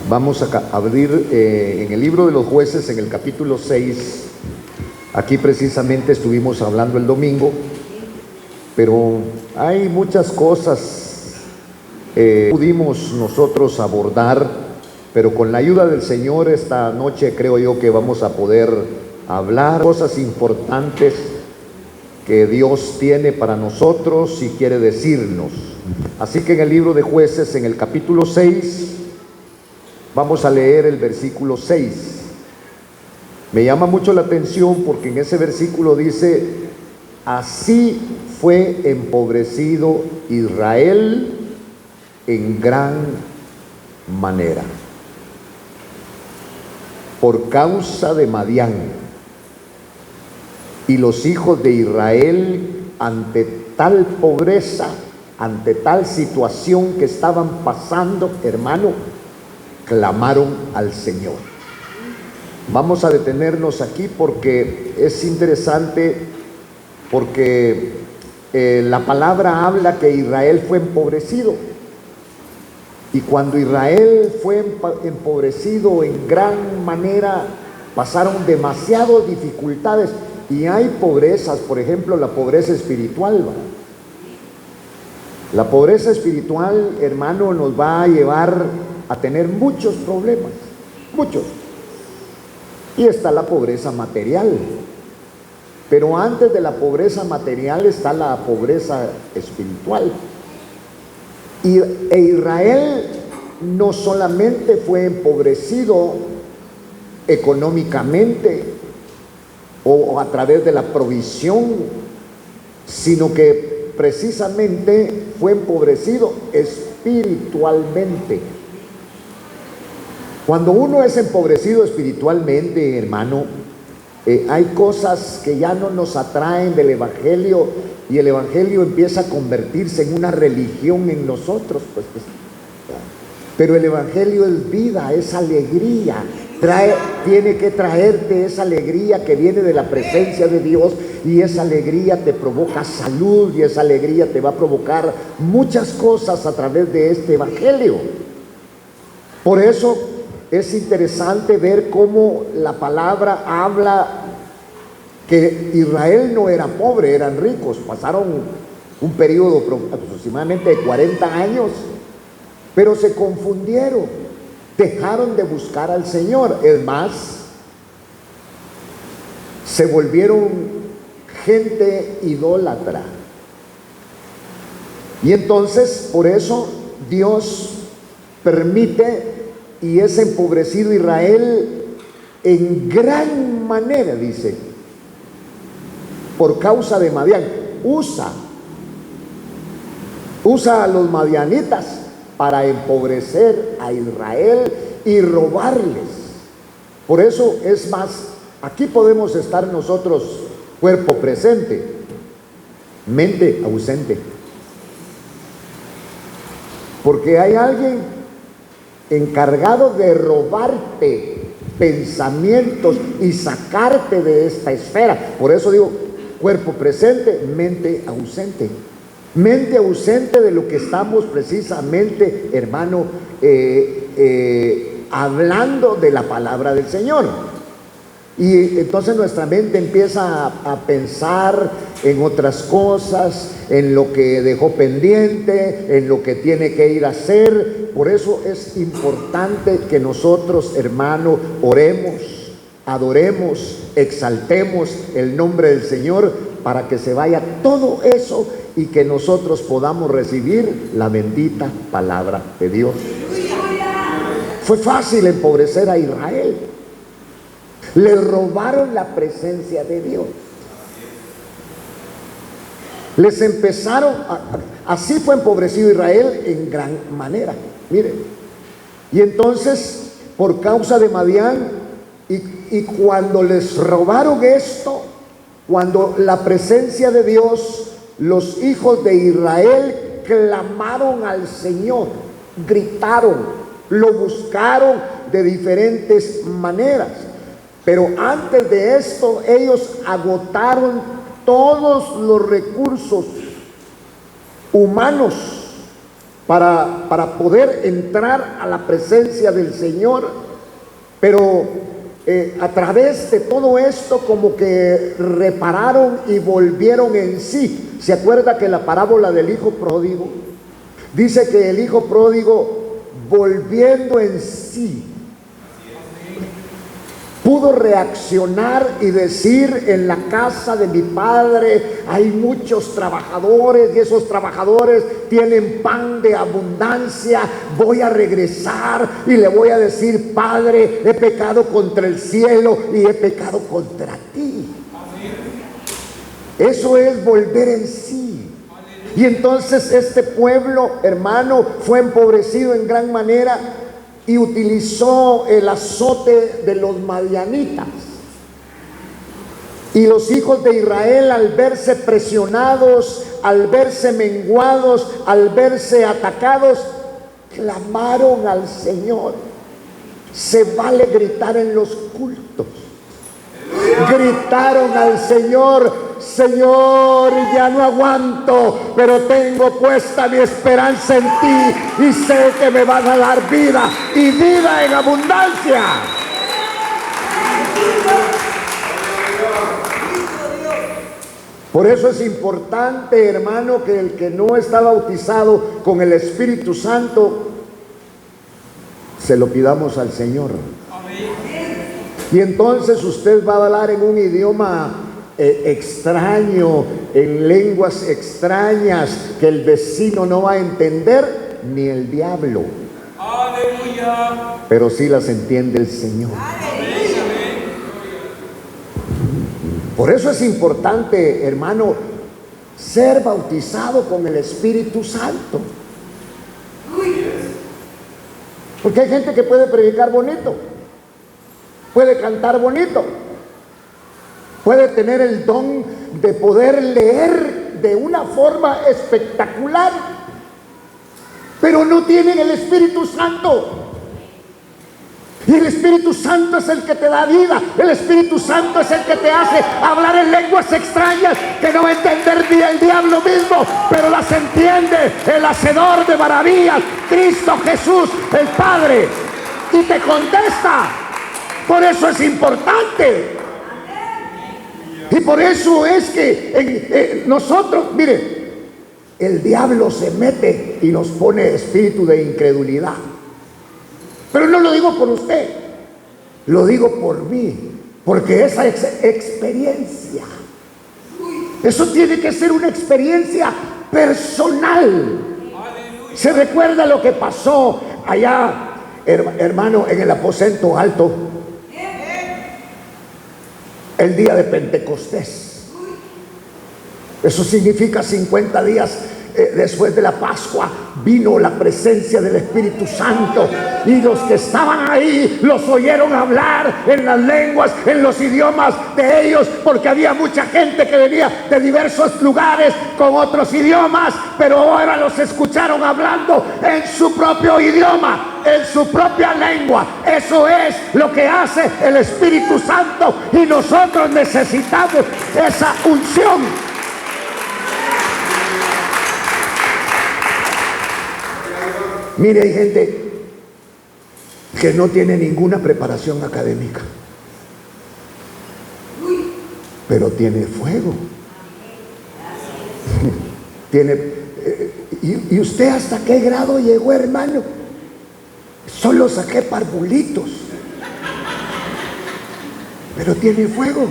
Vamos a abrir en el libro de los Jueces, en el capítulo 6. Aquí precisamente estuvimos hablando el domingo, pero hay muchas cosas que pudimos nosotros abordar, pero con la ayuda del Señor esta noche creo yo que vamos a poder hablar cosas importantes que Dios tiene para nosotros y quiere decirnos. Así que en el libro de Jueces, en el capítulo 6, vamos a leer el versículo 6. Me llama mucho la atención porque en ese versículo dice: así fue empobrecido Israel en gran manera por causa de Madián. Y los hijos de Israel, ante tal pobreza, ante tal situación que estaban pasando, hermano, clamaron al Señor. Vamos a detenernos aquí porque es interesante, porque la palabra habla que Israel fue empobrecido. Y cuando Israel fue empobrecido en gran manera, pasaron demasiadas dificultades. Y hay pobrezas, por ejemplo, la pobreza espiritual. La pobreza espiritual, hermano, nos va a llevar a tener muchos problemas, muchos. Y está la pobreza material. Pero antes de la pobreza material está la pobreza espiritual. E Israel no solamente fue empobrecido económicamente o a través de la provisión, sino que precisamente fue empobrecido espiritualmente. Cuando uno es empobrecido espiritualmente, hermano, hay cosas que ya no nos atraen del Evangelio, y el Evangelio empieza a convertirse en una religión en nosotros. Pero el Evangelio es vida, es alegría. Tiene que traerte esa alegría que viene de la presencia de Dios, y esa alegría te provoca salud, y esa alegría te va a provocar muchas cosas a través de este Evangelio. Por eso es interesante ver cómo la palabra habla que Israel no era pobre, eran ricos. Pasaron un periodo aproximadamente de 40 años, pero se confundieron, dejaron de buscar al Señor. Es más, se volvieron gente idólatra. Y entonces, por eso Dios permite, y es empobrecido Israel en gran manera, dice, por causa de Madián. Usa a los madianitas para empobrecer a Israel y robarles. Por eso es más, aquí podemos estar nosotros cuerpo presente, mente ausente, porque hay alguien encargado de robarte pensamientos y sacarte de esta esfera. Por eso digo cuerpo presente, mente ausente. Mente ausente de lo que estamos precisamente, hermano, hablando de la palabra del Señor. Y entonces nuestra mente empieza a pensar en otras cosas, en lo que dejó pendiente, en lo que tiene que ir a hacer. Por eso es importante que nosotros, hermano, oremos, adoremos, exaltemos el nombre del Señor, para que se vaya todo eso y que nosotros podamos recibir la bendita palabra de Dios. Fue fácil empobrecer a Israel. Le robaron la presencia de Dios. Les empezaron así fue empobrecido Israel en gran manera. Miren, y entonces por causa de Madián, y cuando les robaron esto, cuando la presencia de Dios, los hijos de Israel clamaron al Señor, gritaron, lo buscaron de diferentes maneras. Pero antes de esto, ellos agotaron todos los recursos humanos para poder entrar a la presencia del Señor, pero a través de todo esto como que repararon y volvieron en sí. ¿Se acuerda que la parábola del hijo pródigo dice que el hijo pródigo, volviendo en sí, pudo reaccionar y decir: en la casa de mi padre hay muchos trabajadores y esos trabajadores tienen pan de abundancia? Voy a regresar y le voy a decir: Padre, he pecado contra el cielo y he pecado contra ti. Eso es volver en sí. Y entonces este pueblo, hermano, fue empobrecido en gran manera y utilizó el azote de los madianitas. Y los hijos de Israel, al verse presionados, al verse menguados, al verse atacados, clamaron al Señor. Se vale gritar en los cultos. Gritaron al Señor: Señor, ya no aguanto, pero tengo puesta mi esperanza en ti y sé que me van a dar vida y vida en abundancia. Por eso es importante, hermano, que el que no está bautizado con el Espíritu Santo, se lo pidamos al Señor. Y entonces usted va a hablar en un idioma extraño, en lenguas extrañas que el vecino no va a entender, ni el diablo. Aleluya. Pero sí las entiende el Señor. Por eso es importante, hermano, ser bautizado con el Espíritu Santo. Porque hay gente que puede predicar bonito, puede cantar bonito, puede tener el don de poder leer de una forma espectacular, pero no tienen el Espíritu Santo. Y el Espíritu Santo es el que te da vida. El Espíritu Santo es el que te hace hablar en lenguas extrañas que no va a entender ni el diablo mismo, pero las entiende el hacedor de maravillas, Cristo Jesús, el Padre, y te contesta. Por eso es importante. Y por eso es que nosotros, mire, el diablo se mete y nos pone espíritu de incredulidad. Pero no lo digo por usted, lo digo por mí, porque esa experiencia, eso tiene que ser una experiencia personal. ¿Se recuerda lo que pasó allá, hermano, en el aposento alto, el día de Pentecostés? Eso significa 50 días después de la Pascua. Vino la presencia del Espíritu Santo y los que estaban ahí los oyeron hablar en las lenguas, en los idiomas de ellos, porque había mucha gente que venía de diversos lugares con otros idiomas, pero ahora los escucharon hablando en su propio idioma, en su propia lengua. Eso es lo que hace el Espíritu Santo y nosotros necesitamos esa unción. Mire, hay gente que no tiene ninguna preparación académica, pero tiene fuego. ¿Y usted hasta qué grado llegó, hermano? Solo saqué parvulitos, pero tiene fuego.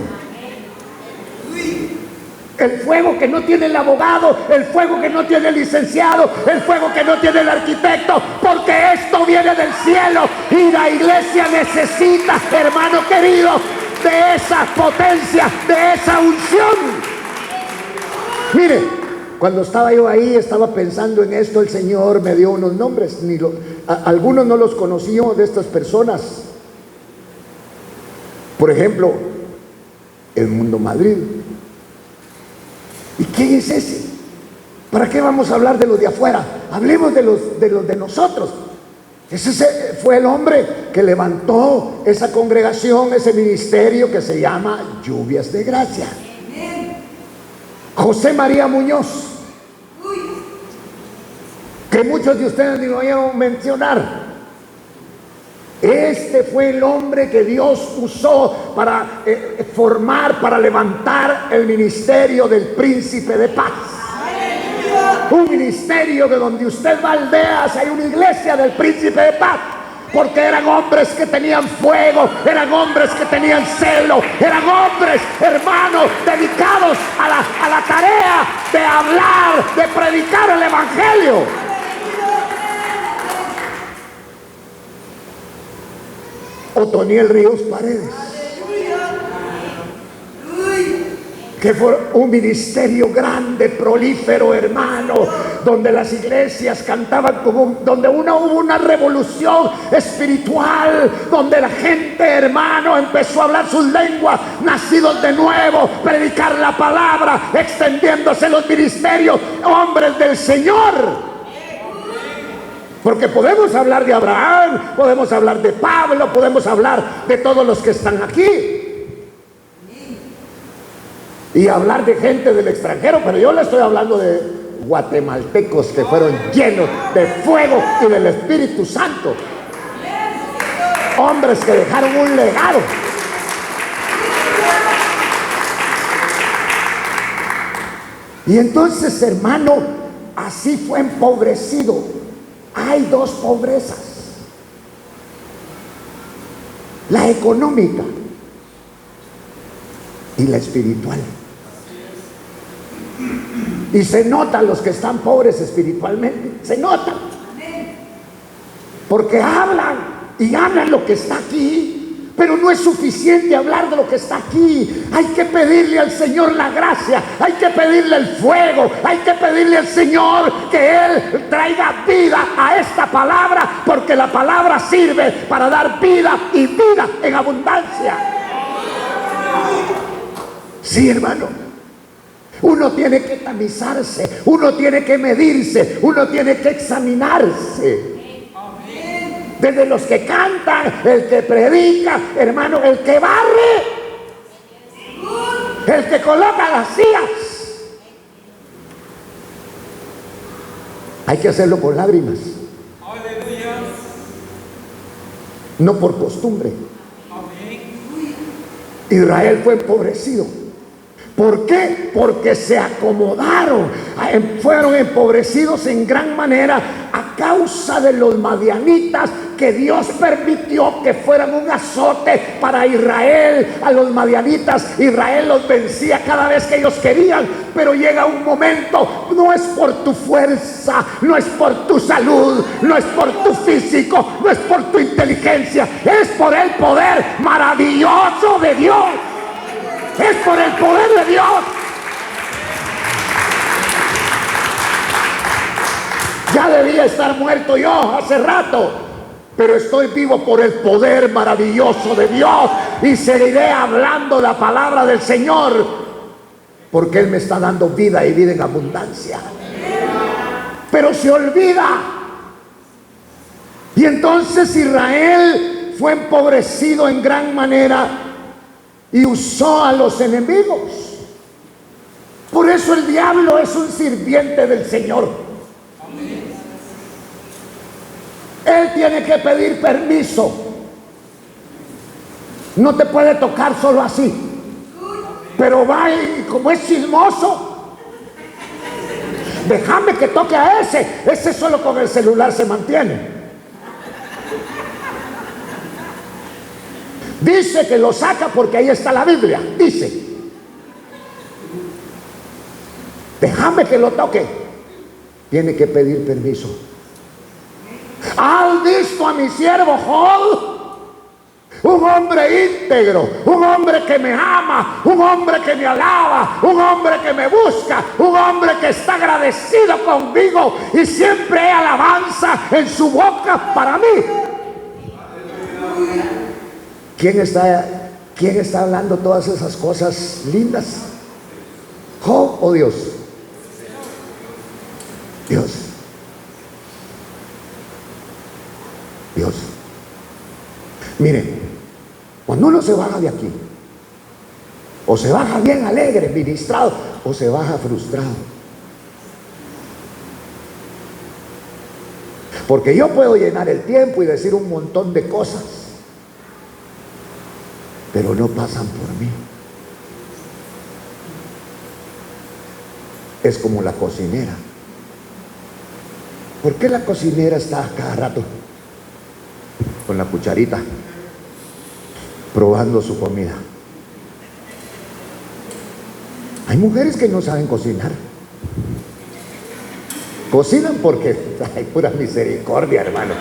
El fuego que no tiene el abogado, el fuego que no tiene el licenciado, el fuego que no tiene el arquitecto, porque esto viene del cielo y la iglesia necesita, hermano querido, de esa potencia, de esa unción. Mire, cuando estaba yo ahí, estaba pensando en esto, el Señor me dio unos nombres, algunos no los conocí yo de estas personas. Por ejemplo, el Mundo Madrid. ¿Y quién es ese? ¿Para qué vamos a hablar de los de afuera? Hablemos de los de nosotros. Ese fue el hombre que levantó esa congregación, ese ministerio que se llama Lluvias de Gracia. José María Muñoz, que que muchos de ustedes ni lo oyeron mencionar. Este fue el hombre que Dios usó para formar, para levantar el ministerio del príncipe de paz. Un ministerio de donde usted va a aldeas, hay una iglesia del príncipe de paz. Porque eran hombres que tenían fuego, eran hombres que tenían celo, eran hombres, hermanos, dedicados a la tarea de hablar, de predicar el evangelio. Otoniel Ríos Paredes, que fue un ministerio grande, prolífero, hermano, donde las iglesias cantaban donde hubo una revolución espiritual, donde la gente, hermano, empezó a hablar sus lenguas, nacidos de nuevo, predicar la palabra, extendiéndose los ministerios, hombres del Señor. Porque podemos hablar de Abraham, podemos hablar de Pablo, podemos hablar de todos los que están aquí. Y hablar de gente del extranjero, pero yo le estoy hablando de guatemaltecos que fueron llenos de fuego y del Espíritu Santo. Hombres que dejaron un legado. Y entonces, hermano, así fue empobrecido. Hay dos pobrezas: la económica y la espiritual. Y se notan los que están pobres espiritualmente, se notan, porque hablan y hablan lo que está aquí, pero no es suficiente hablar de lo que está aquí. Hay que pedirle al Señor la gracia, hay que pedirle el fuego, hay que pedirle al Señor que Él traiga vida a esta palabra, porque la palabra sirve para dar vida y vida en abundancia. Sí, hermano. Uno tiene que tamizarse, uno tiene que medirse, uno tiene que examinarse. Desde los que cantan, el que predica, hermano, el que barre, el que coloca las sillas. Hay que hacerlo con lágrimas, no por costumbre. Israel fue empobrecido. ¿Por qué? Porque se acomodaron, fueron empobrecidos en gran manera a causa de los madianitas, que Dios permitió que fueran un azote para Israel. A los madianitas Israel los vencía cada vez que ellos querían, pero llega un momento, no es por tu fuerza, no es por tu salud, no es por tu físico, no es por tu inteligencia, es por el poder maravilloso de Dios. Es por el poder de Dios. Ya debía estar muerto yo hace rato, pero estoy vivo por el poder maravilloso de Dios, y seguiré hablando la palabra del Señor, porque Él me está dando vida y vida en abundancia. Pero se olvida. Y entonces Israel fue empobrecido en gran manera y usó a los enemigos. Por eso el diablo es un sirviente del Señor. Él tiene que pedir permiso. No te puede tocar solo así. Pero va y como es chismoso, déjame que toque a ese solo con el celular se mantiene. Dice que lo saca porque ahí está la Biblia. Dice, déjame que lo toque. Tiene que pedir permiso. ¿Has visto a mi siervo Job? Un hombre íntegro, un hombre que me ama, un hombre que me alaba, un hombre que me busca, un hombre que está agradecido conmigo, y siempre hay alabanza en su boca para mí. ¿Quién está hablando todas esas cosas lindas? ¿Job o Dios? Dios. Dios. Miren, cuando uno se baja de aquí, o se baja bien alegre, ministrado, o se baja frustrado. Porque yo puedo llenar el tiempo y decir un montón de cosas, pero no pasan por mí. Es como la cocinera. ¿Por qué la cocinera está cada rato con la cucharita probando su comida? Hay mujeres que no saben cocinar. Cocinan porque hay pura misericordia, hermano.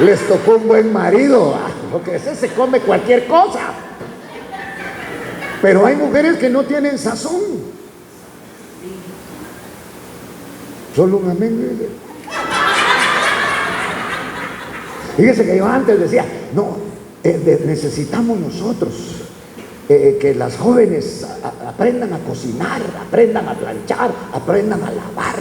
Les tocó un buen marido, porque ese se come cualquier cosa. Pero hay mujeres que no tienen sazón. Solo un amén. Fíjese que yo antes decía, no, necesitamos nosotros que las jóvenes aprendan a cocinar, aprendan a planchar, aprendan a lavar.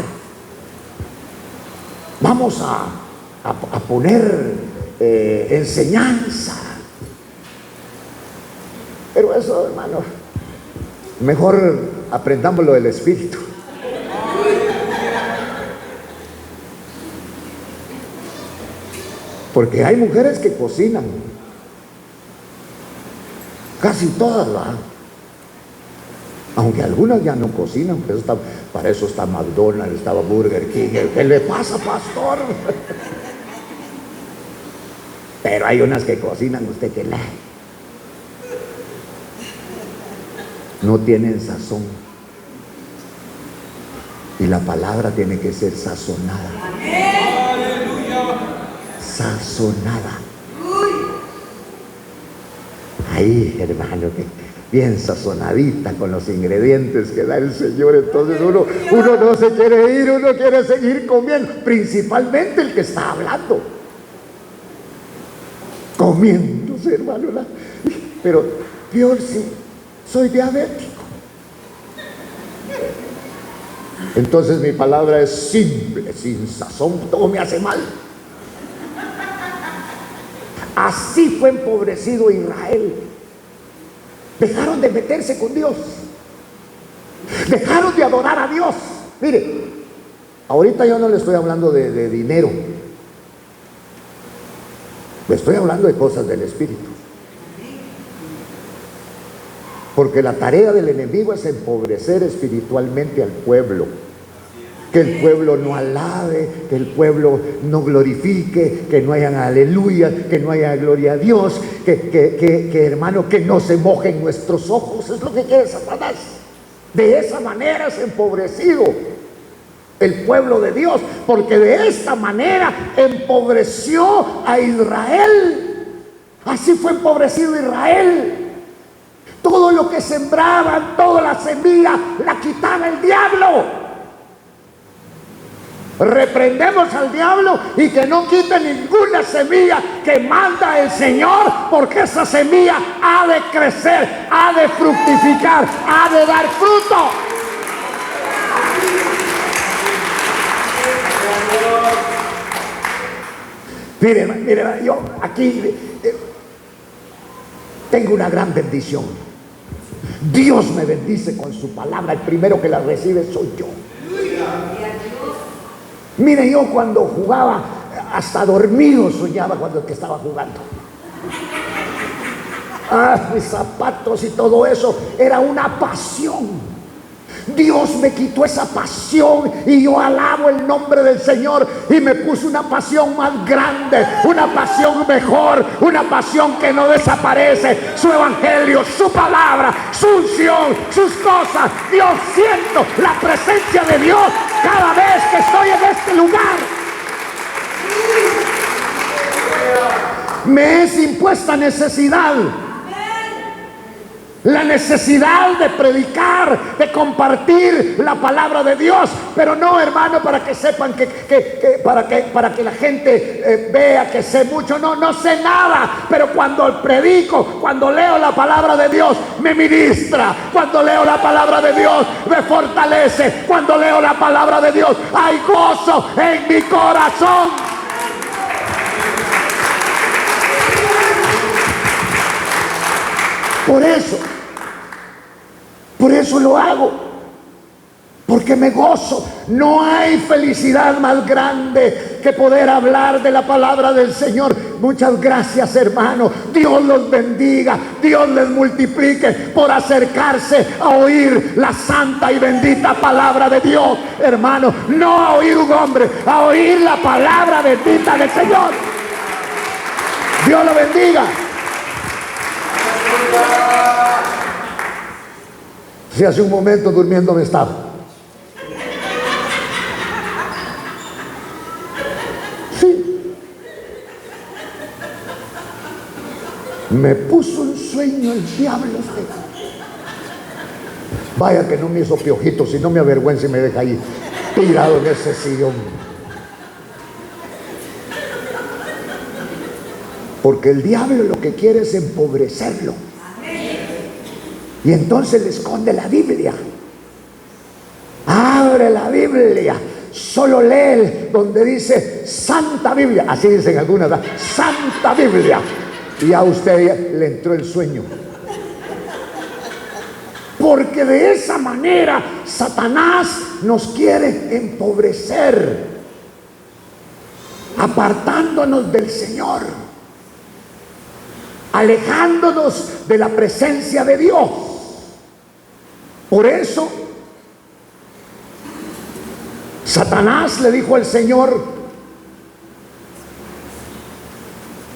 Vamos a poner enseñanza. Pero eso, hermano, mejor aprendamos lo del Espíritu. Porque hay mujeres que cocinan, casi todas, ¿verdad? Aunque algunas ya no cocinan, pero para eso está McDonald's, estaba Burger King. ¿Qué le pasa, pastor? Pero hay unas que cocinan, usted que no tienen sazón. Y la palabra tiene que ser sazonada. Sazonada. Ahí, hermano, que bien sazonadita con los ingredientes que da el Señor. Entonces uno no se quiere ir, uno quiere seguir comiendo, principalmente el que está hablando, comiéndose, hermano. Pero peor si soy diabético. Entonces mi palabra es simple, sin sazón, todo me hace mal. Así fue empobrecido Israel. Dejaron de meterse con Dios. Dejaron de adorar a Dios. Mire, ahorita yo no le estoy hablando de dinero. Le estoy hablando de cosas del Espíritu. Porque la tarea del enemigo es empobrecer espiritualmente al pueblo. Que el pueblo no alabe, que el pueblo no glorifique, que no haya aleluya, que no haya gloria a Dios, que hermano, que no se mojen nuestros ojos. Es lo que quiere Satanás. De esa manera es empobrecido el pueblo de Dios, porque de esta manera empobreció a Israel. Así fue empobrecido Israel. Todo lo que sembraban, toda la semilla, la quitaba el diablo. Reprendemos al diablo y que no quite ninguna semilla que manda el Señor, porque esa semilla ha de crecer, ha de fructificar, ha de dar fruto. Mire, yo aquí tengo una gran bendición. Dios me bendice con su palabra. El primero que la recibe soy yo. Mire, yo cuando jugaba, hasta dormido soñaba cuando que estaba jugando. Mis zapatos y todo eso era una pasión. Dios me quitó esa pasión y yo alabo el nombre del Señor, y me puso una pasión más grande, una pasión mejor, una pasión que no desaparece. Su evangelio, su palabra, su unción, sus cosas. Dios, siento la presencia de Dios cada vez que estoy en este lugar. Me es impuesta necesidad. La necesidad de predicar, de compartir la palabra de Dios, pero no, hermano, para que sepan para que la gente vea que sé mucho. No sé nada, pero cuando predico, cuando leo la palabra de Dios, me ministra. Cuando leo la palabra de Dios, me fortalece. Cuando leo la palabra de Dios, hay gozo en mi corazón. Por eso lo hago, porque me gozo. No hay felicidad más grande que poder hablar de la palabra del Señor. Muchas gracias, hermano. Dios los bendiga, Dios les multiplique por acercarse a oír la santa y bendita palabra de Dios, hermano. No a oír un hombre, a oír la palabra bendita del Señor. Dios lo bendiga. Si hace un momento durmiendo me estaba. Sí. Me puso en sueño el diablo. Vaya que no me hizo piojito, si no me avergüenza y me deja ahí tirado en ese sillón. Porque el diablo lo que quiere es empobrecerlo. Y entonces le esconde la Biblia. Abre la Biblia. Solo lee donde dice Santa Biblia. Así dicen algunas, ¿verdad? Santa Biblia. Y a usted le entró el sueño. Porque de esa manera Satanás nos quiere empobrecer, apartándonos del Señor, alejándonos de la presencia de Dios. Por eso Satanás le dijo al Señor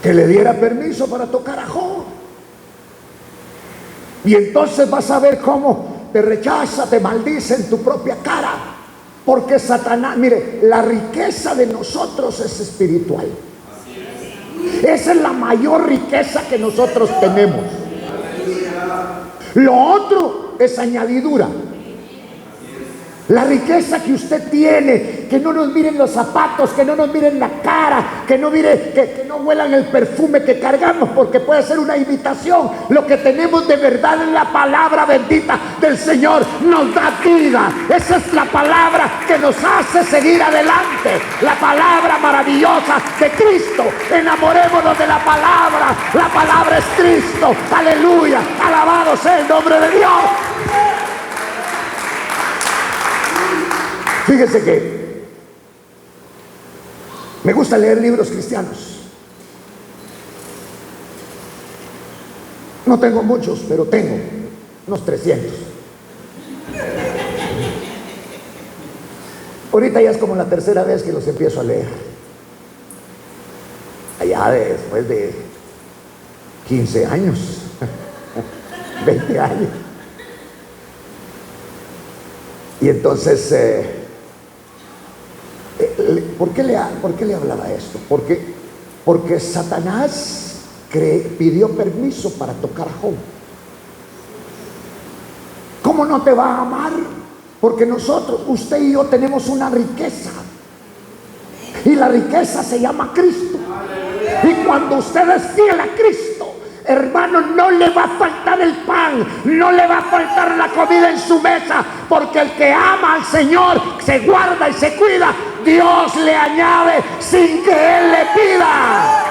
que le diera permiso para tocar a Job. Y entonces vas a ver cómo te rechaza, te maldice en tu propia cara. Porque Satanás, mire, la riqueza de nosotros es espiritual. Esa es la mayor riqueza que nosotros tenemos. Lo otro es añadidura. La riqueza que usted tiene, que no nos miren los zapatos, que no nos miren la cara, que no mire, que no huelan el perfume que cargamos, porque puede ser una imitación. Lo que tenemos de verdad es la palabra bendita del Señor. Nos da vida. Esa es la palabra que nos hace seguir adelante. La palabra maravillosa de Cristo. Enamorémonos de la palabra. La palabra es Cristo. Aleluya. Alabado sea el nombre de Dios. Fíjese que me gusta leer libros cristianos. No tengo muchos, pero tengo unos 300. Ahorita ya es como la tercera vez que los empiezo a leer. Allá después de 15 años, 20 años. Y entonces... ¿Por qué le hablaba esto? Porque Satanás pidió permiso para tocar a Job. ¿Cómo no te va a amar? Porque nosotros, usted y yo, tenemos una riqueza. Y la riqueza se llama Cristo. Y cuando usted es fiel a Cristo, hermano, no le va a faltar el pan, no le va a faltar la comida en su mesa, porque el que ama al Señor se guarda y se cuida. Dios le añade sin que Él le pida.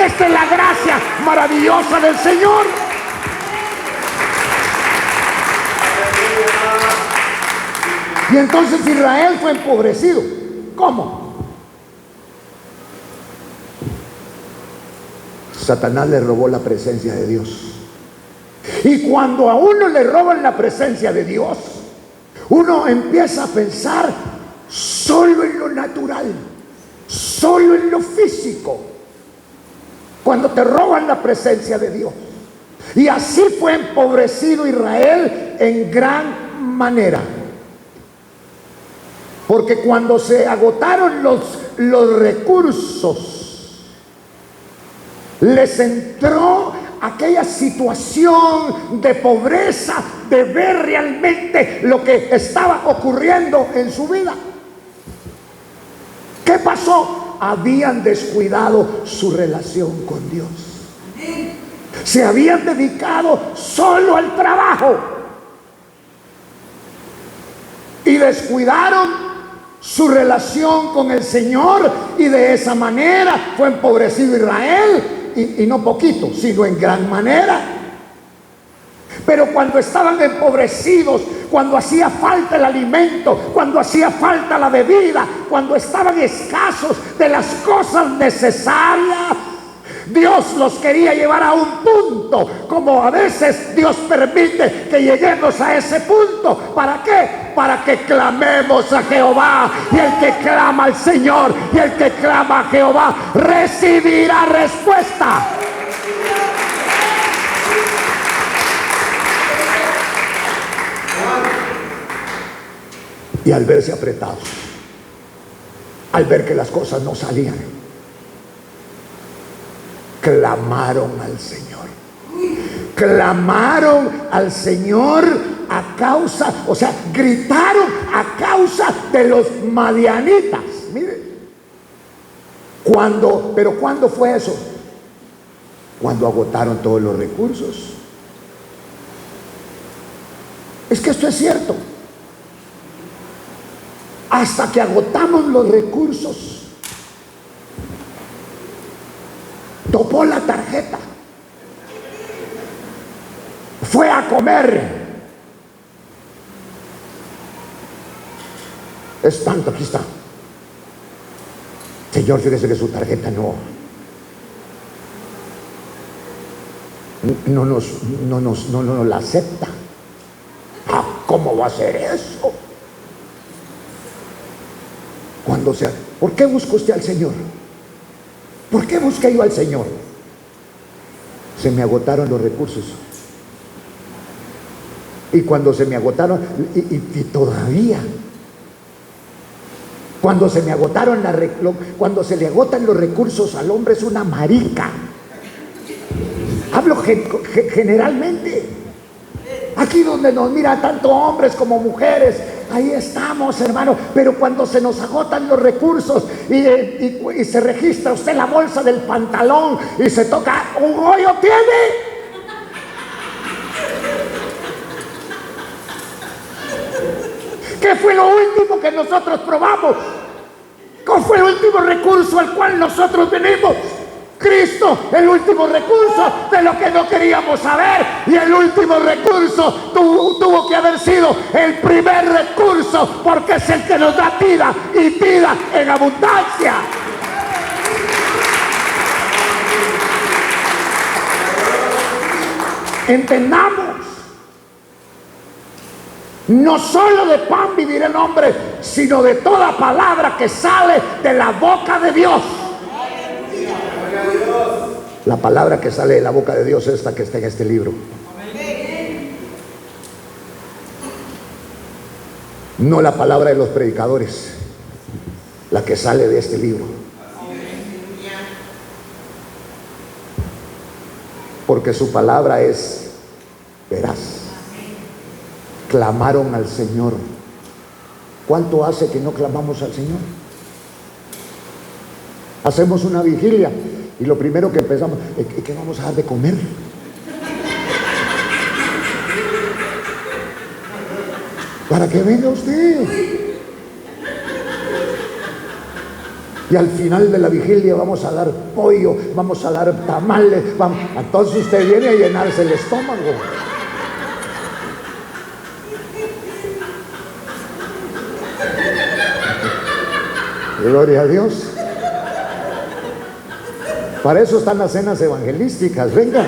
Esta es la gracia maravillosa del Señor. Y entonces Israel fue empobrecido. ¿Cómo? Satanás le robó la presencia de Dios. Y cuando a uno le roban la presencia de Dios, uno empieza a pensar solo en lo natural, solo en lo físico. Cuando te roban la presencia de Dios. Y así fue empobrecido Israel en gran manera. Porque cuando se agotaron los recursos, les entró aquella situación de pobreza, de ver realmente lo que estaba ocurriendo en su vida. ¿Qué pasó? Habían descuidado su relación con Dios. Se habían dedicado solo al trabajo y descuidaron su relación con el Señor, y de esa manera fue empobrecido Israel, y no poquito, sino en gran manera. Pero cuando estaban empobrecidos cuando hacía falta el alimento, cuando hacía falta la bebida, cuando estaban escasos de las cosas necesarias. Dios los quería llevar a un punto, como a veces Dios permite que lleguemos a ese punto. ¿Para qué? Para que clamemos a Jehová, y el que clama al Señor y el que clama a Jehová recibirá respuesta. Y al verse apretados, al ver que las cosas no salían, clamaron al Señor. Clamaron al Señor a causa, o sea, gritaron a causa de los madianitas. Mire, pero ¿cuándo fue eso? Cuando agotaron todos los recursos. Es que esto es cierto. Hasta que agotamos los recursos, topó la tarjeta, fue a comer. Es tanto, aquí está. Señor, fíjese que su tarjeta no nos la acepta. ¿Cómo va a ser eso? ¿Por qué busca usted al Señor? ¿Por qué busqué yo al Señor? Se me agotaron los recursos. Y cuando se me agotaron, y todavía, cuando se me agotaron, cuando se le agotan los recursos al hombre es una marica. Hablo generalmente. Aquí donde nos mira tanto hombres como mujeres, ahí estamos, hermano. Pero cuando se nos agotan los recursos y se registra usted la bolsa del pantalón y se toca, un hoyo tiene. ¿Qué fue lo último que nosotros probamos? ¿Cuál fue el último recurso al cual nosotros venimos? Cristo, el último recurso de lo que no queríamos saber. Y el último recurso tuvo que haber sido el primer recurso, porque es el que nos da vida y vida en abundancia. Entendamos, no solo de pan vivirá el hombre, sino de toda palabra que sale de la boca de Dios. La palabra que sale de la boca de Dios es esta que está en este libro. No la palabra de los predicadores, la que sale de este libro. Porque su palabra es veraz. Clamaron al Señor. ¿Cuánto hace que no clamamos al Señor? Hacemos una vigilia y lo primero que empezamos es que vamos a dar de comer. Para que venga usted. Y al final de la vigilia vamos a dar pollo, vamos a dar tamales, entonces usted viene a llenarse el estómago. Gloria a Dios. Para eso están las cenas evangelísticas. Venga.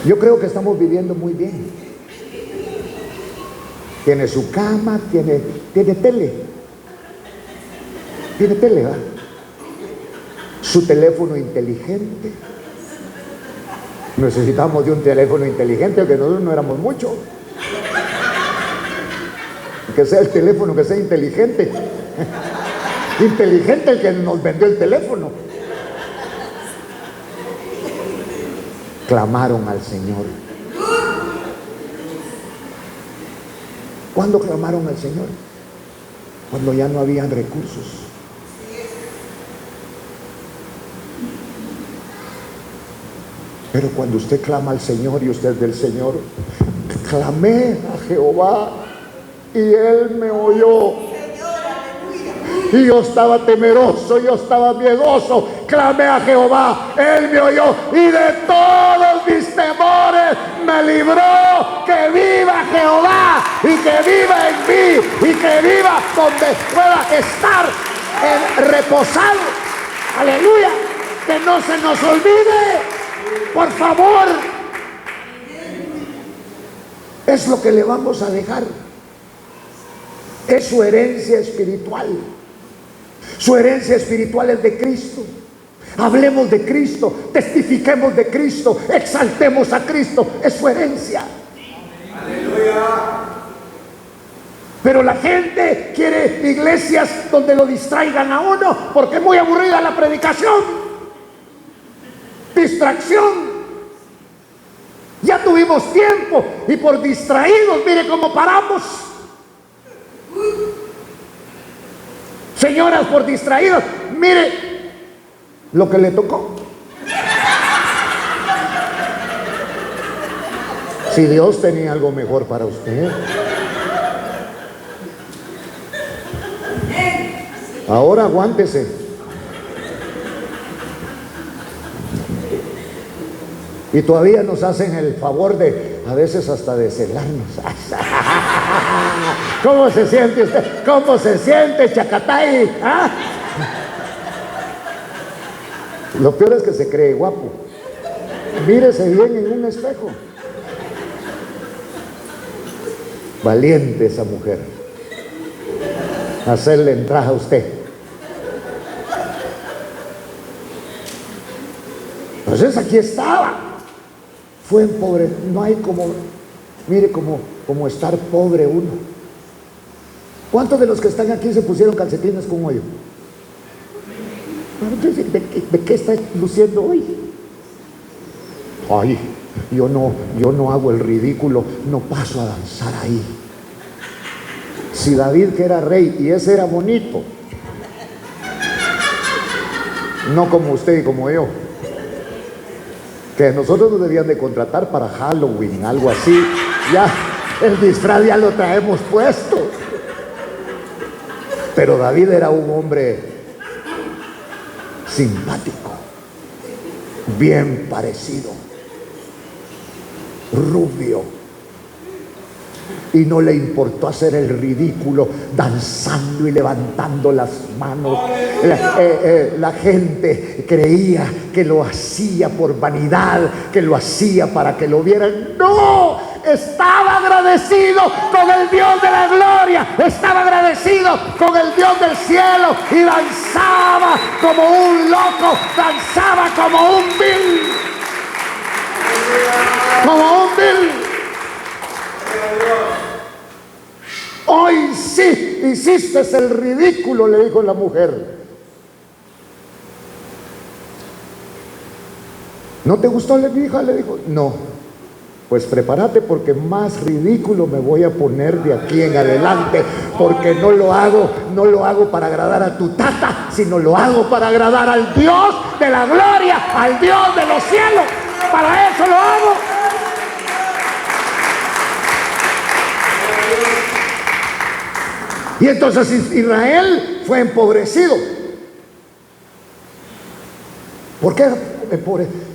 Yo creo que estamos viviendo muy bien. Tiene su cama, tiene tele. Tiene tele, ¿verdad? Su teléfono inteligente. Necesitamos de un teléfono inteligente, porque nosotros no éramos mucho. Que sea el teléfono, que sea inteligente. Inteligente el que nos vendió el teléfono. Clamaron al Señor. ¿Cuándo clamaron al Señor? Cuando ya no habían recursos. Pero cuando usted clama al Señor y usted es del Señor, clamé a Jehová y Él me oyó y yo estaba temeroso, yo estaba miedoso. Clamé a Jehová, Él me oyó y de todos mis temores me libró. Que viva Jehová y que viva en mí y que viva donde pueda estar reposado. Aleluya. Que no se nos olvide, por favor. Es lo que le vamos a dejar. Es su herencia espiritual. Su herencia espiritual es de Cristo. Hablemos de Cristo, testifiquemos de Cristo, exaltemos a Cristo. Es su herencia. Aleluya. Pero la gente quiere iglesias donde lo distraigan a uno, porque es muy aburrida la predicación. Distracción. Ya tuvimos tiempo y por distraídos, mire cómo paramos. Señoras, por distraídos, mire lo que le tocó. Si Dios tenía algo mejor para usted. Ahora aguántese. Y todavía nos hacen el favor de, a veces hasta de celarnos. ¿Cómo se siente usted? ¿Cómo se siente, Chacatay? ¿Ah? Lo peor es que se cree guapo. Mírese bien en un espejo. Valiente esa mujer. Hacerle entrada a usted. Entonces aquí estaba. Fue pobre. No hay como, mire como estar pobre uno. ¿Cuántos de los que están aquí se pusieron calcetines con hoyo? ¿De qué está luciendo hoy? Ay, yo no hago el ridículo, no paso a danzar ahí. Si David, que era rey y ese era bonito, no como usted y como yo, que nosotros nos debían de contratar para Halloween, algo así. Ya el disfraz ya lo traemos puesto. Pero David era un hombre simpático, bien parecido, rubio, y no le importó hacer el ridículo danzando y levantando las manos. La gente creía que lo hacía por vanidad, que lo hacía para que lo vieran. ¡No! Estaba agradecido con el Dios de la gloria, estaba agradecido con el Dios del cielo y danzaba como un loco, danzaba como un vil, como un vil. Hoy sí hiciste el ridículo, le dijo la mujer. ¿No te gustó, mi hija? Le dijo. No. Pues prepárate, porque más ridículo me voy a poner de aquí en adelante, porque no lo hago para agradar a tu tata, sino lo hago para agradar al Dios de la gloria, al Dios de los cielos. Para eso lo hago. Y entonces Israel fue empobrecido. ¿Por qué empobrecido?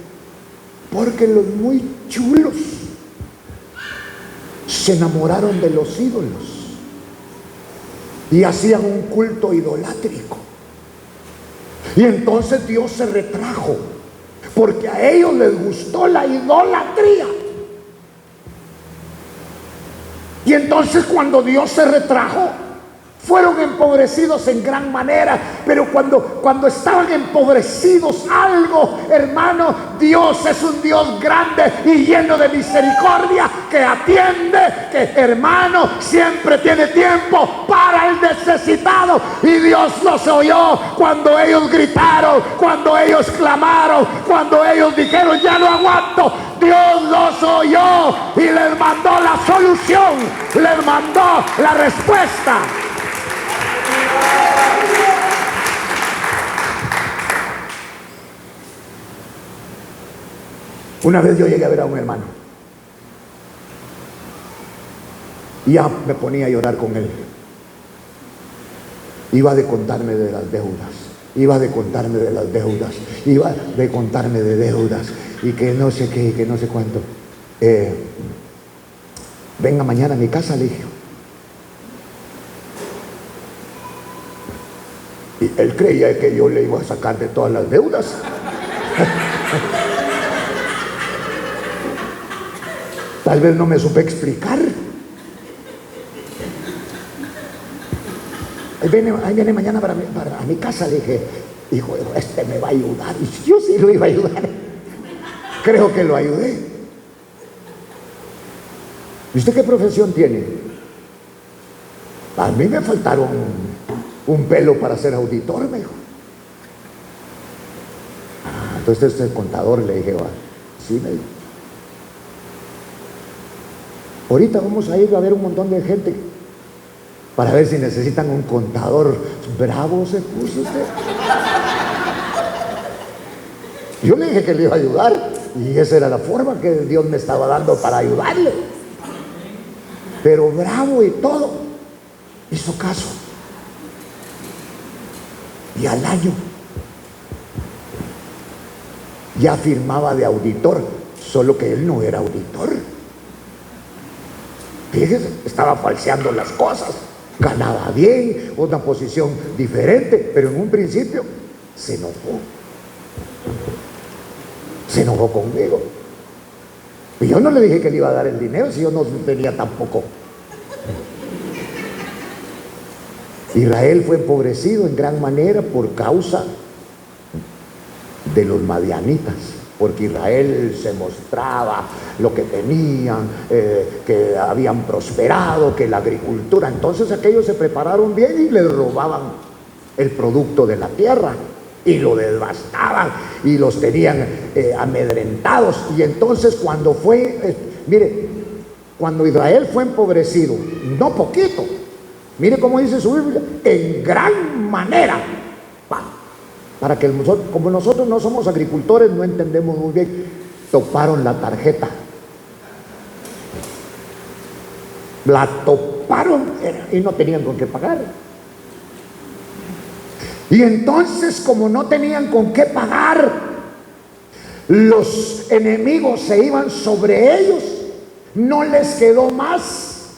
Porque los muy chulos se enamoraron de los ídolos y hacían un culto idolátrico. Y entonces Dios se retrajo, porque a ellos les gustó la idolatría. Y entonces cuando Dios se retrajo, fueron empobrecidos en gran manera. Pero cuando estaban empobrecidos algo, hermano, Dios es un Dios grande y lleno de misericordia, que atiende, que, hermano, siempre tiene tiempo para el necesitado. Y Dios los oyó cuando ellos gritaron, cuando ellos clamaron, cuando ellos dijeron: ya no aguanto. Dios los oyó y les mandó la solución, les mandó la respuesta. Una vez yo llegué a ver a un hermano y ya me ponía a llorar con él. Iba de contarme de las deudas, iba de contarme de las deudas, iba de contarme de deudas, y que no sé qué, que no sé cuánto. Venga mañana a mi casa, le dije. Y él creía que yo le iba a sacar de todas las deudas. Tal vez no me supe explicar. Ahí viene mañana para mi casa, le dije. Hijo, este me va a ayudar. Y yo sí lo iba a ayudar. Creo que lo ayudé. ¿Y usted qué profesión tiene? A mí me faltaron un pelo para ser auditor, me dijo. Entonces este contador, le dije, va. Sí, me dijo. Ahorita vamos a ir a ver un montón de gente para ver si necesitan un contador. Bravo se puso usted. Yo le dije que le iba a ayudar, y esa era la forma que Dios me estaba dando para ayudarle. Pero bravo y todo, hizo caso. Y al año ya firmaba de auditor, solo que él no era auditor. Fíjese, estaba falseando las cosas, ganaba bien, una posición diferente, pero en un principio se enojó conmigo. Y yo no le dije que le iba a dar el dinero si yo no tenía tampoco. Israel fue empobrecido en gran manera por causa de los madianitas, porque Israel se mostraba lo que tenían, que habían prosperado, que la agricultura. Entonces aquellos se prepararon bien y les robaban el producto de la tierra y lo devastaban y los tenían amedrentados. Y entonces cuando fue, mire, cuando Israel fue empobrecido, no poquito, mire cómo dice su Biblia, en gran manera. Para que como nosotros no somos agricultores, no entendemos muy bien, toparon la tarjeta. La toparon y no tenían con qué pagar. Y entonces, como no tenían con qué pagar, los enemigos se iban sobre ellos. No les quedó más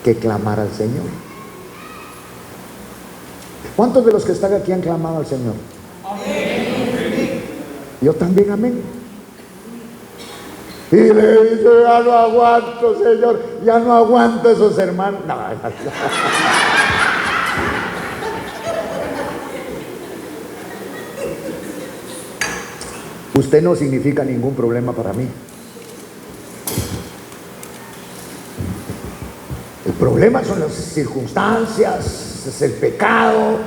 que clamar al Señor. ¿Cuántos de los que están aquí han clamado al Señor? Amén. Yo también, amén. Y le dice, ya no aguanto, Señor, ya no aguanto esos hermanos. No. Usted no significa ningún problema para mí. El problema son las circunstancias, es el pecado,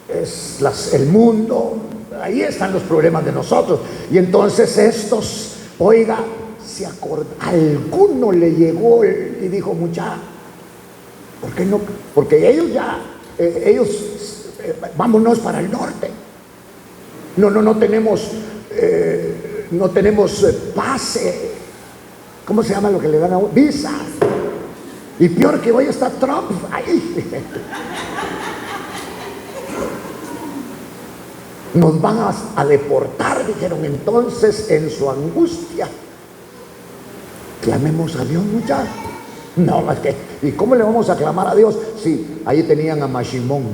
es el mundo. Ahí están los problemas de nosotros. Y entonces estos, oiga, se acordó, alguno le llegó y dijo, mucha, ¿por qué no? Porque ellos vámonos para el norte. No tenemos pase. ¿Cómo se llama lo que le dan a uno? Visa. Y peor que hoy está Trump ahí. Nos van a deportar, dijeron. Entonces, en su angustia, clamemos a Dios, muchachos. No, más que, ¿y cómo le vamos a clamar a Dios? Sí, ahí tenían a Mashimón.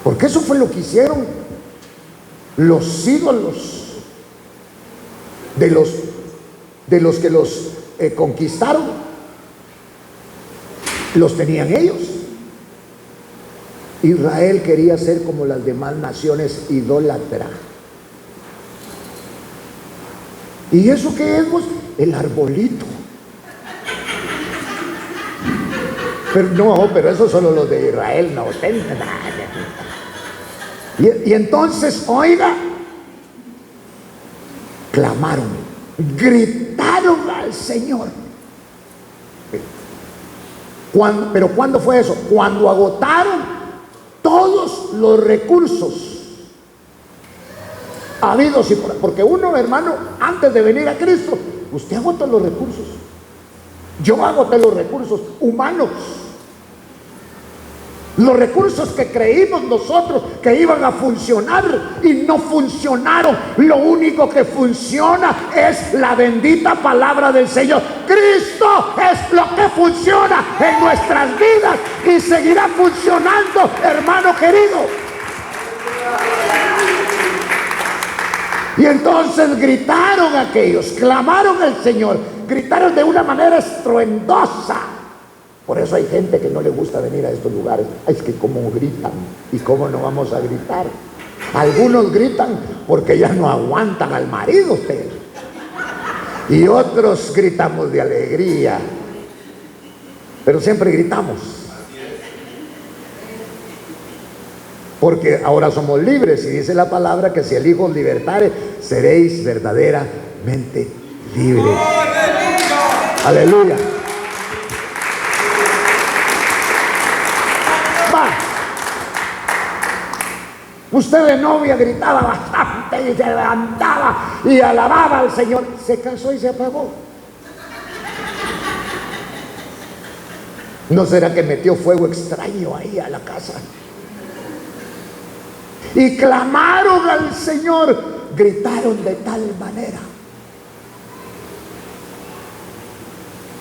Porque eso fue lo que hicieron los ídolos de los que los conquistaron. Los tenían ellos. Israel quería ser como las demás naciones, idólatra. ¿Y eso qué es, vos? El arbolito. Pero eso solo los de Israel, no. Y entonces, oiga, clamaron, gritaron al Señor. ¿Pero cuándo fue eso? Cuando agotaron todos los recursos habidos y porque uno, hermano, antes de venir a Cristo, usted agotó los recursos. Yo agoté los recursos humanos. Los recursos que creímos nosotros que iban a funcionar y no funcionaron. Lo único que funciona es la bendita palabra del Señor. Cristo es lo que funciona en nuestras vidas y seguirá funcionando, hermano querido. Y entonces gritaron aquellos, clamaron al Señor, gritaron de una manera estruendosa. Por eso hay gente que no le gusta venir a estos lugares. Es que cómo gritan y cómo no vamos a gritar. Algunos gritan porque ya no aguantan al marido ustedes. Y otros gritamos de alegría. Pero siempre gritamos. Porque ahora somos libres y dice la palabra que si el Hijo os libertare, seréis verdaderamente libres. Aleluya. Usted de novia gritaba bastante y se levantaba y alababa al Señor. Se cansó y se apagó. ¿No será que metió fuego extraño ahí a la casa? Y clamaron al Señor, gritaron de tal manera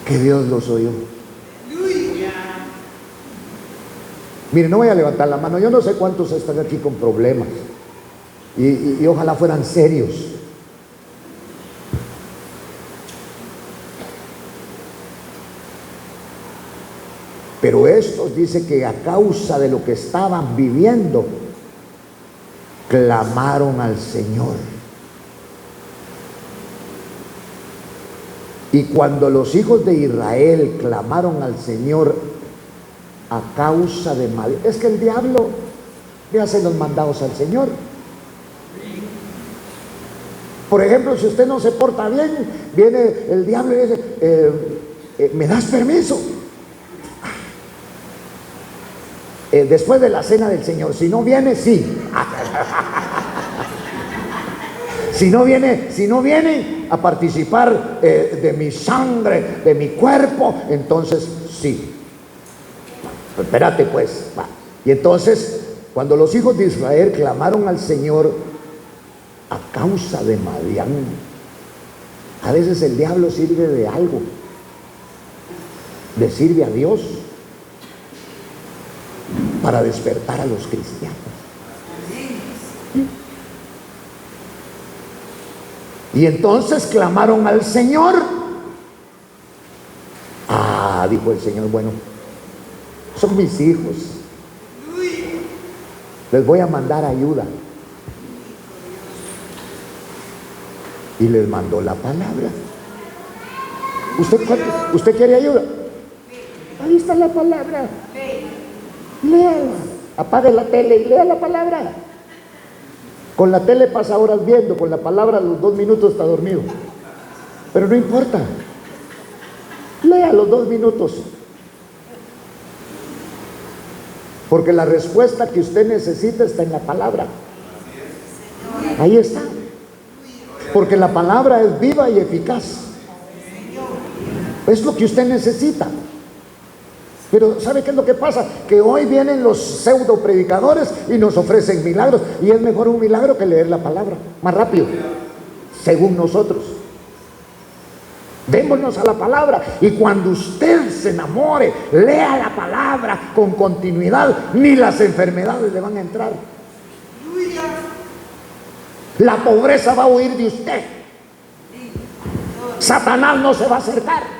que Dios los oyó. Mire, no voy a levantar la mano. Yo no sé cuántos están aquí con problemas y ojalá fueran serios. Pero estos dice que a causa de lo que estaban viviendo, clamaron al Señor. Y cuando los hijos de Israel clamaron al Señor a causa de mal, es que el diablo le hace los mandados al Señor. Por ejemplo, si usted no se porta bien, viene el diablo y dice, ¿me das permiso? Después de la cena del Señor, si no viene, sí. Si no viene a participar de mi sangre, de mi cuerpo, entonces sí. Espérate pues, va. Y entonces, cuando los hijos de Israel clamaron al Señor a causa de Madián, a veces el diablo sirve de algo, le sirve a Dios para despertar a los cristianos. Y entonces clamaron al Señor. Dijo el Señor, bueno, son mis hijos, les voy a mandar ayuda. Y les mandó la palabra. ¿Usted quiere ayuda? Ahí está la palabra. Léala. Apague la tele y lea la palabra. Con la tele pasa horas viendo, con la palabra a los 2 minutos está dormido. Pero no importa. Lea los 2 minutos. Porque la respuesta que usted necesita está en la palabra. Ahí está. Porque la palabra es viva y eficaz. Es lo que usted necesita. Pero ¿sabe qué es lo que pasa? Que hoy vienen los pseudo predicadores y nos ofrecen milagros. Y es mejor un milagro que leer la palabra. Más rápido, según nosotros. Démonos a la palabra. Y cuando usted se enamore, lea la palabra con continuidad, ni las enfermedades le van a entrar. La pobreza va a huir de usted. Satanás no se va a acercar.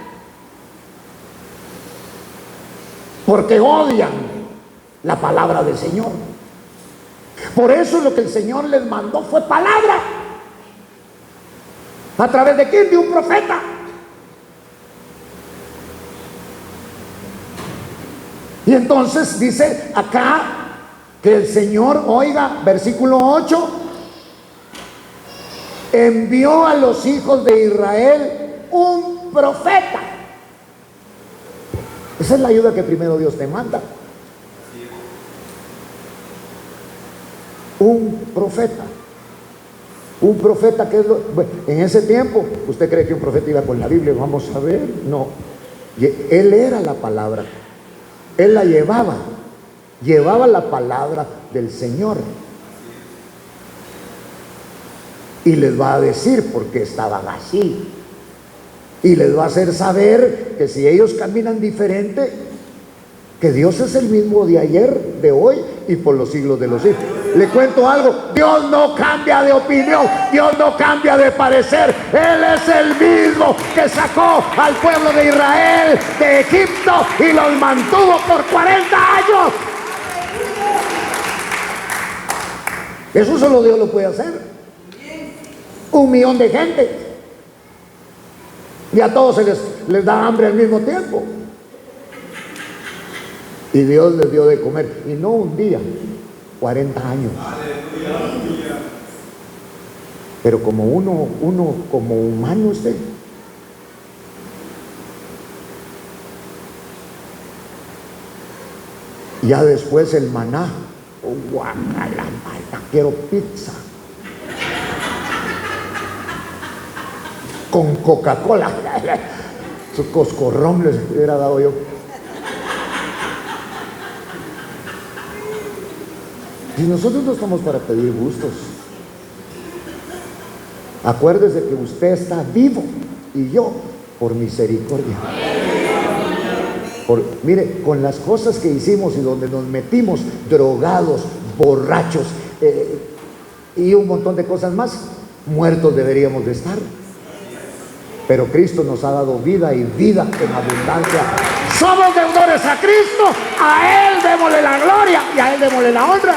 Porque odian la palabra del Señor. Por eso lo que el Señor les mandó fue palabra. ¿A través de quién? De un profeta. Y entonces dice acá que el Señor, oiga, versículo 8, envió a los hijos de Israel un profeta. Esa es la ayuda que primero Dios te manda. Un profeta. Un profeta que es lo... Bueno, en ese tiempo, ¿usted cree que un profeta iba con la Biblia? Vamos a ver. No. Él era la palabra. Él la llevaba. llevaba la palabra del Señor. Y les va a decir por qué estaban así. Y les va a hacer saber que si ellos caminan diferente, que Dios es el mismo de ayer, de hoy y por los siglos de los siglos. Le cuento algo: Dios no cambia de opinión, Dios no cambia de parecer. Él es el mismo que sacó al pueblo de Israel de Egipto y los mantuvo por 40 años. Eso solo Dios lo puede hacer. 1 millón de gente y a todos les da hambre al mismo tiempo, y Dios les dio de comer, y no un día, 40 años. Pero como uno como humano, usted ya después el maná, oh, guacala, quiero pizza con Coca-Cola. Su coscorrón les hubiera dado yo. Y nosotros no estamos para pedir gustos. Acuérdese que usted está vivo y yo por misericordia. Mire, con las cosas que hicimos y donde nos metimos, drogados, borrachos y un montón de cosas más, muertos deberíamos de estar. Pero Cristo nos ha dado vida y vida en abundancia. Somos deudores a Cristo, a Él démosle la gloria y a Él démosle la honra.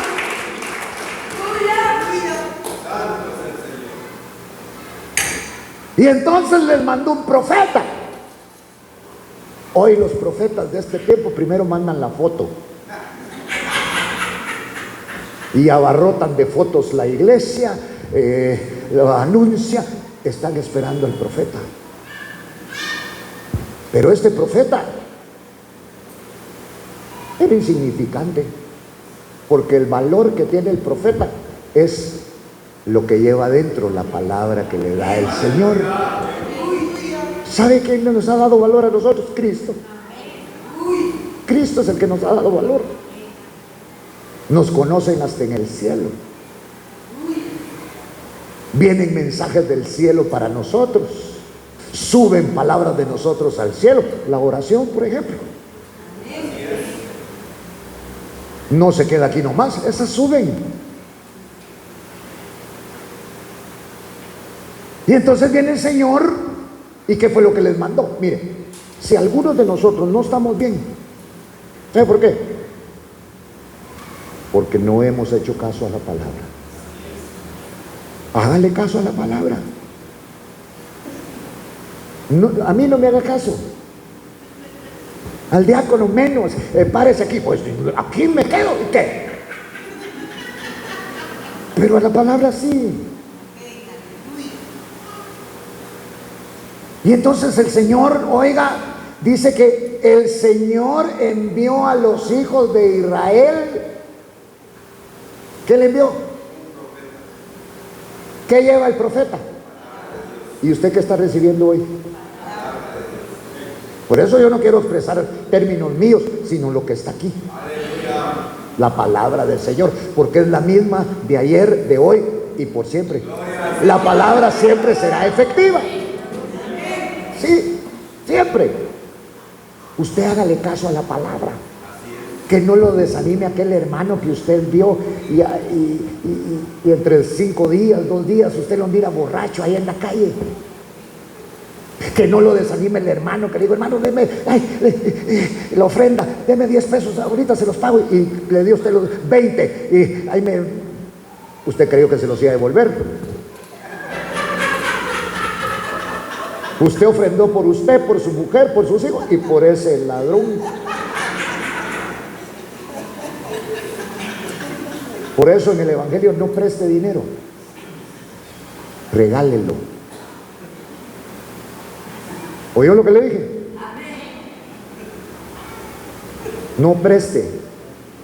Y entonces les mandó un profeta. Hoy los profetas de este tiempo primero mandan la foto y abarrotan de fotos la iglesia, lo anuncia, están esperando al profeta. Pero este profeta era insignificante, porque el valor que tiene el profeta es lo que lleva adentro, la palabra que le da el Señor. ¿Sabe quién nos ha dado valor a nosotros? Cristo. Cristo es el que nos ha dado valor. Nos conocen hasta en el cielo. Vienen mensajes del cielo para nosotros. Suben palabras de nosotros al cielo. La oración, por ejemplo, no se queda aquí nomás, esas suben. Y entonces viene el Señor, ¿y qué fue lo que les mandó? Mire, si algunos de nosotros no estamos bien, ¿sabe por qué? Porque no hemos hecho caso a la palabra. Hágale caso a la palabra. No, a mí no me haga caso. Al diácono menos. Párese aquí, pues aquí me quedo. ¿Y qué? Pero a la palabra sí. Y entonces el Señor, oiga, dice que el Señor envió a los hijos de Israel. ¿Qué le envió? ¿Qué lleva el profeta? ¿Y usted qué está recibiendo hoy? Por eso yo no quiero expresar términos míos, sino lo que está aquí. La palabra del Señor, porque es la misma de ayer, de hoy y por siempre. La palabra siempre será efectiva. Sí, siempre. Usted hágale caso a la palabra. Que no lo desanime aquel hermano que usted vio y entre 5 días, 2 días, usted lo mira borracho ahí en la calle. Que no lo desanime el hermano que le digo, hermano, deme la ofrenda, deme 10 pesos, ahorita se los pago, y le dio usted los 20 y ahí usted creyó que se los iba a devolver. Usted ofrendó por usted, por su mujer, por sus hijos y por ese ladrón. Por eso en el Evangelio no preste dinero, regálelo. ¿Oyó lo que le dije? No preste,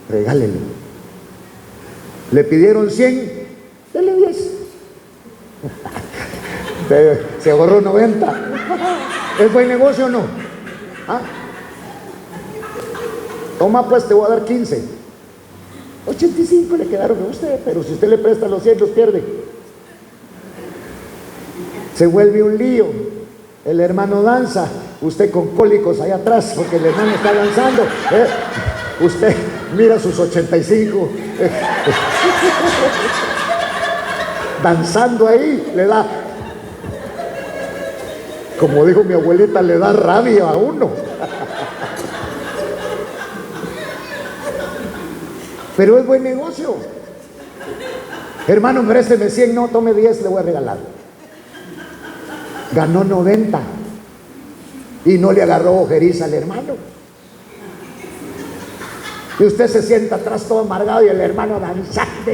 regálelo. Le pidieron 100, dele 10. Se ahorró 90. ¿Es buen negocio o no? ¿Ah? Toma pues, te voy a dar 15. 85 le quedaron a usted, pero si usted le presta los 100, los pierde. Se vuelve un lío. El hermano danza, usted con cólicos allá atrás, porque el hermano está danzando. Usted mira sus 85. Danzando ahí, le da, como dijo mi abuelita, le da rabia a uno. Pero es buen negocio. Hermano, présteme 100, no, tome 10, le voy a regalar. Ganó 90 y no le agarró ojeriza al hermano. Y usted se sienta atrás todo amargado y el hermano danzando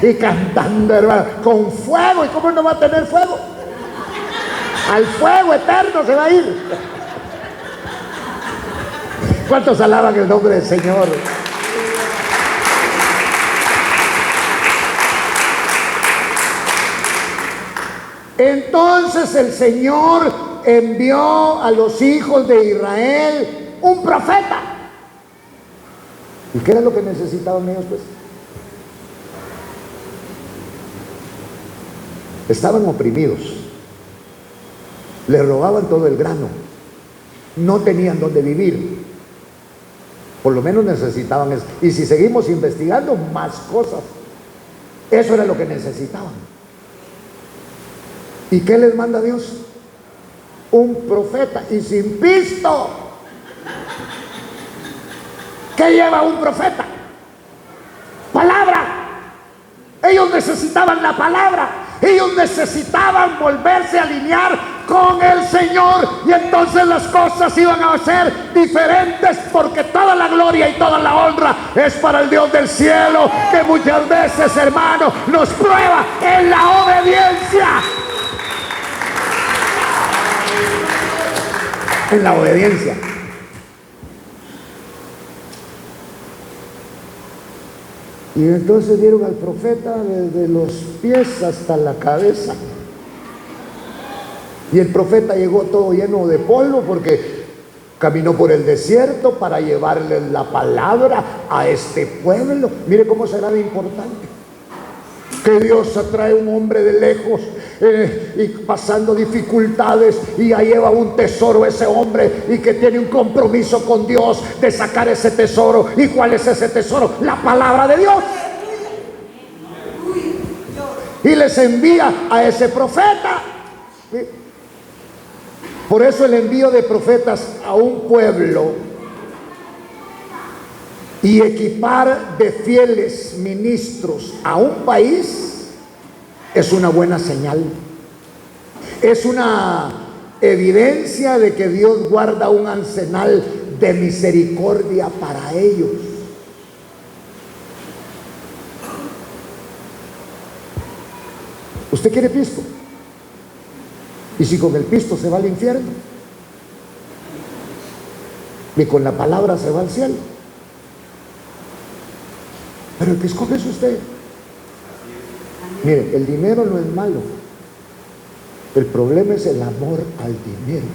y cantando, hermano, con fuego. ¿Y cómo no va a tener fuego? Al fuego eterno se va a ir. ¿Cuántos alaban el nombre del Señor? Entonces el Señor envió a los hijos de Israel un profeta. ¿Y qué era lo que necesitaban ellos, pues? Estaban oprimidos, les robaban todo el grano, no tenían dónde vivir, por lo menos necesitaban eso. Y si seguimos investigando, más cosas. Eso era lo que necesitaban. ¿Y qué les manda Dios? Un profeta, y sin pisto. ¿Qué lleva un profeta? Palabra. Ellos necesitaban la palabra. Ellos necesitaban volverse a alinear con el Señor, y entonces las cosas iban a ser diferentes, porque toda la gloria y toda la honra es para el Dios del cielo, que muchas veces, hermano, nos prueba en la obediencia. En la obediencia. Y entonces dieron al profeta desde los pies hasta la cabeza. Y el profeta llegó todo lleno de polvo, porque caminó por el desierto para llevarle la palabra a este pueblo. Mire cómo será de importante que Dios atrae a un hombre de lejos, y pasando dificultades, y ya lleva un tesoro ese hombre, y que tiene un compromiso con Dios de sacar ese tesoro. ¿Y cuál es ese tesoro? La palabra de Dios. Y les envía a ese profeta. Por eso el envío de profetas a un pueblo y equipar de fieles ministros a un país es una buena señal. Es una evidencia de que Dios guarda un arsenal de misericordia para ellos. ¿Usted quiere pisto? ¿Y si con el pisto se va al infierno? ¿Y con la palabra se va al cielo? Pero el que escoge es usted. Mire, el dinero no es malo. El problema es el amor al dinero.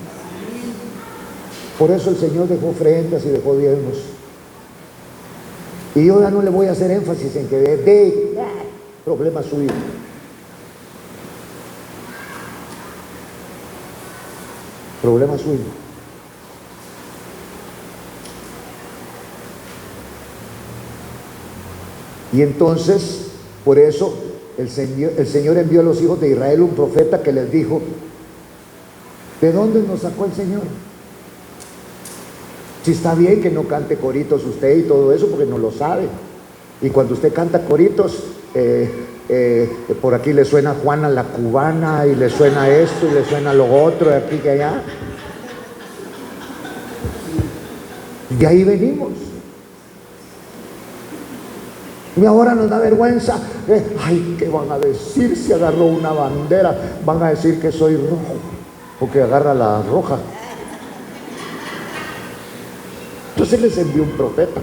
Por eso el Señor dejó ofrendas y dejó diezmos. Y yo ya no le voy a hacer énfasis en que de problema suyo. Problema suyo. Y entonces, por eso, el Señor envió a los hijos de Israel un profeta que les dijo: ¿de dónde nos sacó el Señor? Si está bien que no cante coritos usted y todo eso, porque no lo sabe. Y cuando usted canta coritos, por aquí le suena Juana la cubana, y le suena esto, y le suena lo otro, de aquí que allá. De ahí venimos. Y ahora nos da vergüenza. Ay, ¿qué van a decir si agarró una bandera? Van a decir que soy rojo, porque agarra la roja. Entonces les envió un profeta.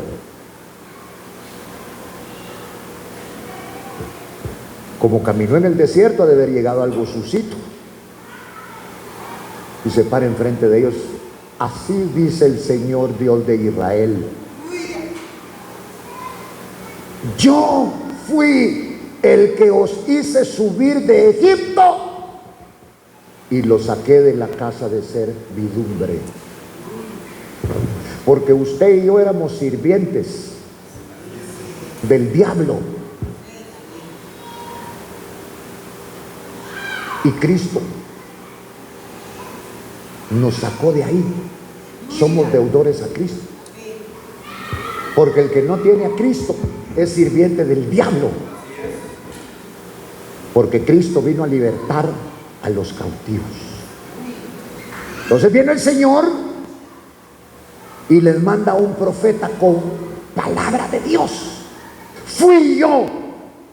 Como caminó en el desierto, ha de haber llegado algo sucito. Y se para enfrente de ellos: así dice el Señor Dios de Israel. Yo fui el que os hice subir de Egipto y los saqué de la casa de servidumbre. Porque usted y yo éramos sirvientes del diablo. Y Cristo nos sacó de ahí. Somos deudores a Cristo. Porque el que no tiene a Cristo es sirviente del diablo. Porque Cristo vino a libertar a los cautivos. Entonces viene el Señor y les manda a un profeta con palabra de Dios. Fui yo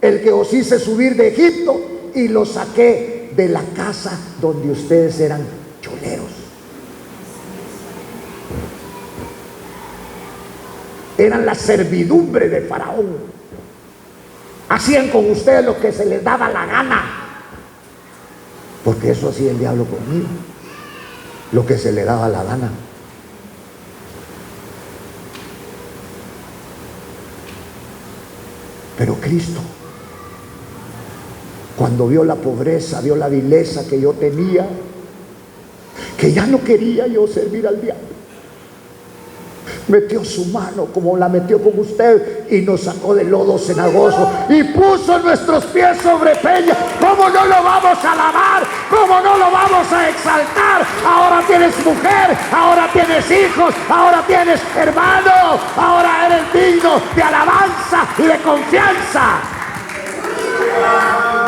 el que os hice subir de Egipto y los saqué de la casa donde ustedes eran choleros. Eran la servidumbre de Faraón. Hacían con ustedes lo que se les daba la gana. Porque eso hacía el diablo conmigo. Lo que se le daba la gana. Pero Cristo, cuando vio la pobreza, vio la vileza que yo tenía, que ya no quería yo servir al diablo, metió su mano como la metió con usted y nos sacó del lodo cenagoso y puso nuestros pies sobre peña. ¿Cómo no lo vamos a alabar? ¿Cómo no lo vamos a exaltar? Ahora tienes mujer, ahora tienes hijos, ahora tienes hermano, ahora eres digno de alabanza y de confianza.